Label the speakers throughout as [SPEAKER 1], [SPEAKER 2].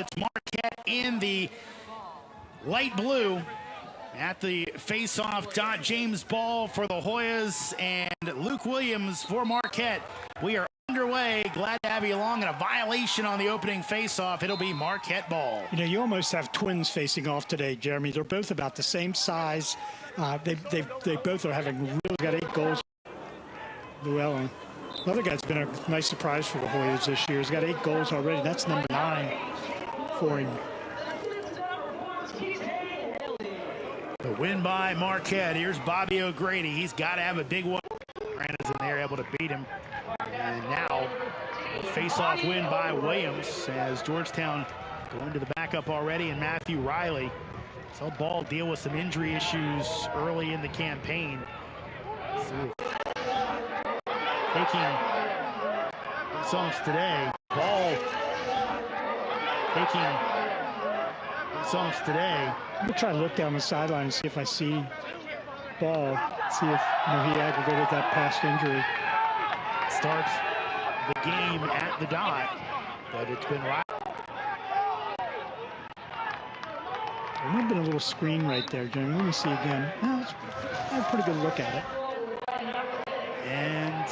[SPEAKER 1] It's Marquette in the light blue at the face-off dot. James Ball for the Hoyas and Luke Williams for Marquette. We are underway. Glad to have you along. And a violation on the opening face-off. It'll be Marquette ball.
[SPEAKER 2] You know, you almost have twins facing off today, Jeremy. They're both about the same size. They both are having really got 8 goals. Llewellyn. The other guy's been a nice surprise for the Hoyas this year. He's got 8 goals already. That's number 9 for him.
[SPEAKER 1] The win by Marquette. Here's Bobby O'Grady. He's got to have a big one. Brandon's in there, able to beat him. And now, a face-off win by Williams as Georgetown going to the backup already, and Matthew Riley. So Ball deal with some injury issues early in the campaign. Taking face-offs today. Ball taking face-offs today.
[SPEAKER 2] I'm going to try to look down the sideline and see if I see Ball. See if he aggravated that past injury.
[SPEAKER 1] Starts the game at the dot, but it's been right.
[SPEAKER 2] There might have been a little screen right there, Jimmy. Let me see again. No, I have a pretty good look at it.
[SPEAKER 1] And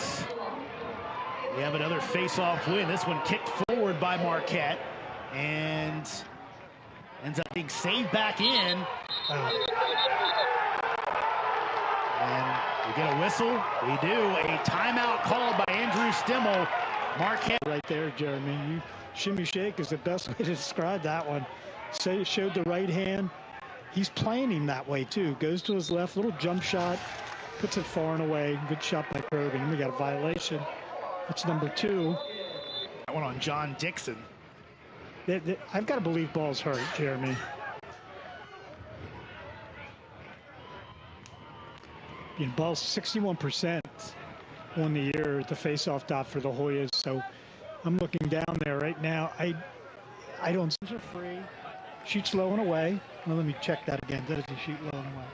[SPEAKER 1] we have another face-off win. This one kicked forward by Marquette and ends up being saved back in. And we get a whistle. We do. A timeout called by Andrew Stimmel. Marquette.
[SPEAKER 2] Right there, Jeremy. Shimmy shake is the best way to describe that one. Showed the right hand. He's playing him that way, too. Goes to his left, little jump shot. Puts it far and away. Good shot by Kirby. We got a violation. That's number 2.
[SPEAKER 1] That one on John Dixon.
[SPEAKER 2] I've got to believe Ball's hurt, Jeremy. Ball's 61% on the year at the face-off dot for the Hoyas. So I'm looking down there right now. I don't see her free. Shoots low and away. Well, let me check that again. Does he shoot low and away?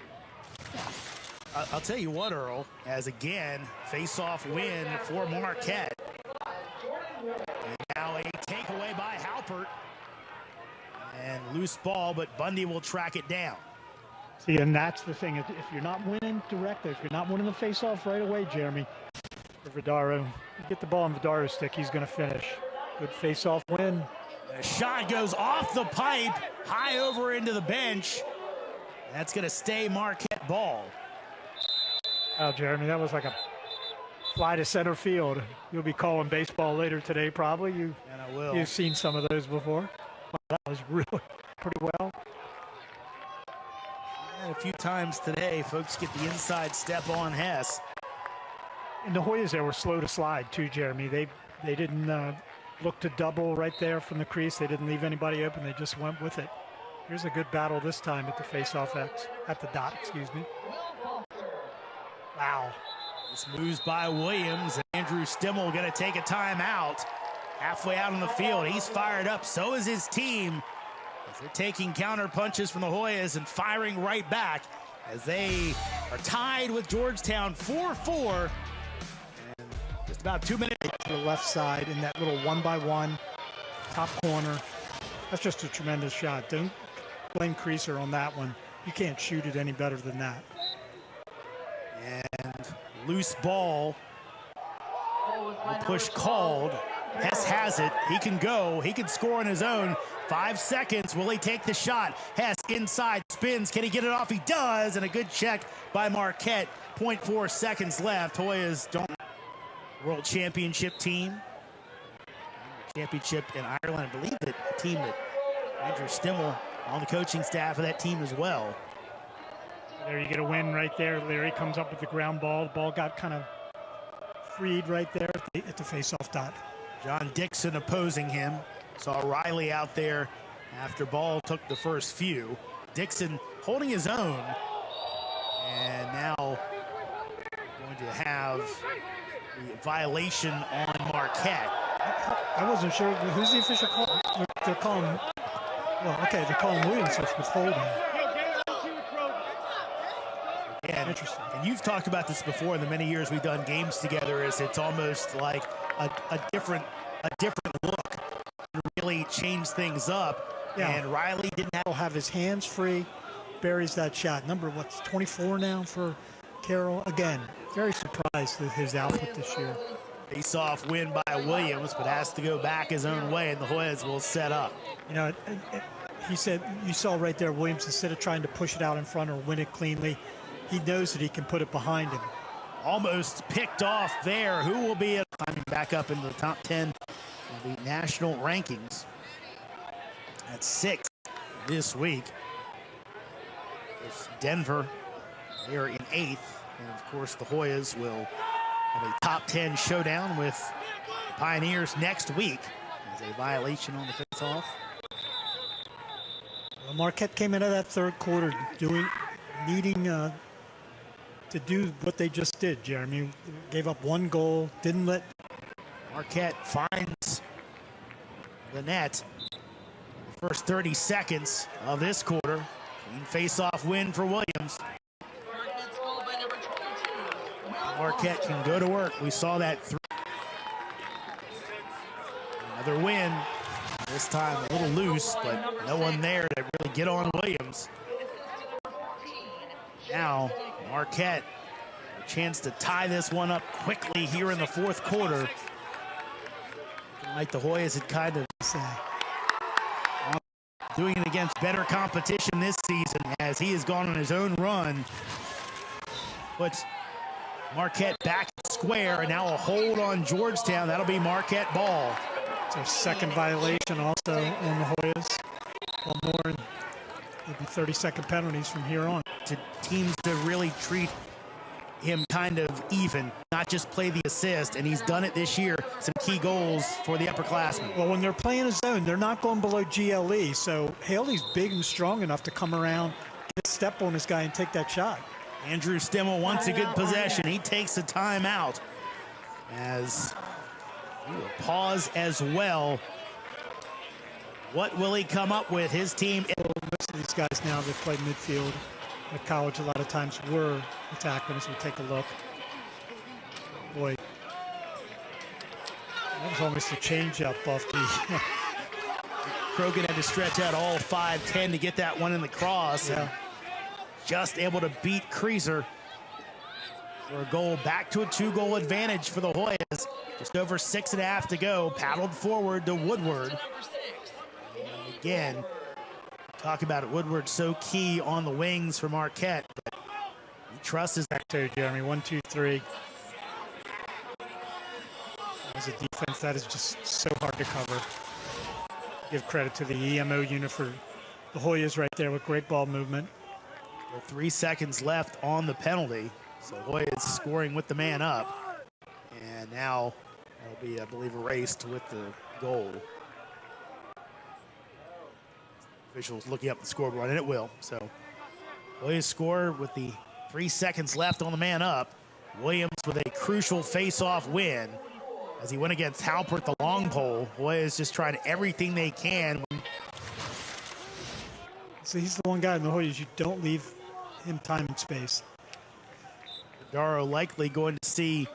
[SPEAKER 1] I'll tell you what, Earl, as again, face-off win for Marquette. And now a takeaway by Halpert. And loose ball, but Bundy will track it down.
[SPEAKER 2] See, and that's the thing. If you're not winning directly, if you're not winning the face-off right away, Jeremy, for Vidaro, you get the ball on Vidaro's stick, he's going to finish. Good face-off win.
[SPEAKER 1] The shot goes off the pipe, high over into the bench. That's going to stay Marquette ball.
[SPEAKER 2] Oh, Jeremy, that was like a fly to center field. You'll be calling baseball later today, probably.
[SPEAKER 1] And I will.
[SPEAKER 2] You've seen some of those before. That was really pretty well.
[SPEAKER 1] And a few times today, folks get the inside step on Hess.
[SPEAKER 2] And the Hoyas there were slow to slide too, Jeremy. They didn't look to double right there from the crease. They didn't leave anybody open. They just went with it. Here's a good battle this time at the face-off at the dot, excuse me. Wow.
[SPEAKER 1] This moves by Williams, and Andrew Stimmel going to take a timeout. Halfway out on the field, he's fired up. So is his team. As they're taking counter punches from the Hoyas and firing right back as they are tied with Georgetown 4-4. And just about 2 minutes.
[SPEAKER 2] To the left side in that little 1-by-1 top corner. That's just a tremendous shot. Don't blame Creaser on that one. You can't shoot it any better than that.
[SPEAKER 1] And loose ball. Push called. Hess has it. He can go. He can score on his own. 5 seconds. Will he take the shot? Hess inside spins. Can he get it off? He does. And a good check by Marquette. 0.4 seconds left. Hoyas don't. World Championship team. Championship in Ireland. I believe that the team that Andrew Stimmel on the coaching staff of that team as well.
[SPEAKER 2] There you get a win right there. Larry comes up with the ground ball. The ball got kind of freed right there at the face-off dot.
[SPEAKER 1] John Dixon opposing him. Saw Riley out there after Ball took the first few. Dixon holding his own. And now going to have the violation on Marquette.
[SPEAKER 2] I wasn't sure. Who's the official call? They're calling, well, okay, they're calling Williams with holding.
[SPEAKER 1] And,
[SPEAKER 2] interesting.
[SPEAKER 1] And you've talked about this before in the many years we've done games together. Is it's almost like a different look. Really really changed things up.
[SPEAKER 2] Yeah.
[SPEAKER 1] And Riley didn't
[SPEAKER 2] have his hands free, buries that shot. Number, what's 24 now for Carroll? Again, very surprised with his output this year.
[SPEAKER 1] Face-off win by Williams, but has to go back his own way, and the Hoyas will set up.
[SPEAKER 2] You know, he said, you saw right there, Williams, instead of trying to push it out in front or win it cleanly, he knows that he can put it behind him.
[SPEAKER 1] Almost picked off there. Who will be climbing back up into the top 10 of the national rankings? At 6th this week. It's Denver. They are in 8th. And of course, the Hoyas will have a top 10 showdown with the Pioneers next week. As a violation on the face-off.
[SPEAKER 2] Well, Marquette came into that third quarter needing to do what they just did, Jeremy. Gave up 1 goal, didn't let.
[SPEAKER 1] Marquette finds the net. First 30 seconds of this quarter. Clean face-off win for Williams. Marquette can go to work. We saw that through. Another win. This time a little loose, but no one there to really get on Williams. Now Marquette, a chance to tie this one up quickly here in the fourth quarter. Like the Hoyas had kind of doing it against better competition this season as he has gone on his own run. Puts Marquette back square, and now a hold on Georgetown. That'll be Marquette ball.
[SPEAKER 2] It's our second violation also on the Hoyas. One more, and it'll be 30-second penalties from here on.
[SPEAKER 1] To teams to really treat him kind of even, not just play the assist, and he's done it this year. Some key goals for the upperclassmen.
[SPEAKER 2] Well, when they're playing a zone, they're not going below GLE, so Haley's big and strong enough to come around, get a step on this guy, and take that shot.
[SPEAKER 1] Andrew Stimmel wants a good possession. He takes a timeout as he will pause as well. What will he come up with? His team.
[SPEAKER 2] Most of these guys now that play midfield at college a lot of times were attackmen, as we take a look. Boy, that was almost a change-up off the...
[SPEAKER 1] Krogan had to stretch out all 5'10" to get that one in the cross.
[SPEAKER 2] Yeah.
[SPEAKER 1] And just able to beat Creaser for a goal. Back to a 2-goal advantage for the Hoyas. Just over 6.5 to go. Paddled forward to Woodward. And again, talk about it. Woodward so key on the wings for Marquette. But he trusts his
[SPEAKER 2] back there, Jeremy. 1, 2, 3. As a defense, that is just so hard to cover. Give credit to the EMO unit for the Hoyas right there with great ball movement.
[SPEAKER 1] 3 seconds left on the penalty. So Hoyas scoring with the man up. And now it'll be, I believe, erased with the goal. Officials looking up the scoreboard, and it will. So Hoyas score with the 3 seconds left on the man up. Williams with a crucial face-off win as he went against Halpert, the long pole. Hoyas just trying everything they can.
[SPEAKER 2] So he's the one guy in the Hoyas you don't leave him time and space.
[SPEAKER 1] Darrow likely going to see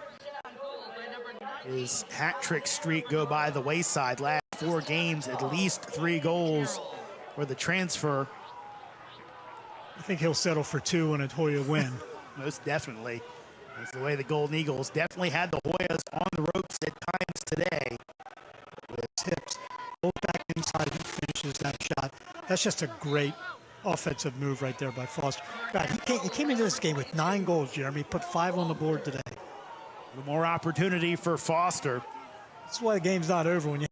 [SPEAKER 1] his hat-trick streak go by the wayside. Last 4 games, at least 3 goals for the transfer.
[SPEAKER 2] I think he'll settle for 2 and a Hoya win.
[SPEAKER 1] Most definitely. That's the way the Golden Eagles definitely had the Hoyas on the ropes at times today.
[SPEAKER 2] With his hips, pulled back inside, he finishes that shot. That's just a great offensive move right there by Foster. God, he came into this game with 9 goals, Jeremy. He put 5 on the board today.
[SPEAKER 1] More opportunity for Foster.
[SPEAKER 2] That's why the game's not over when you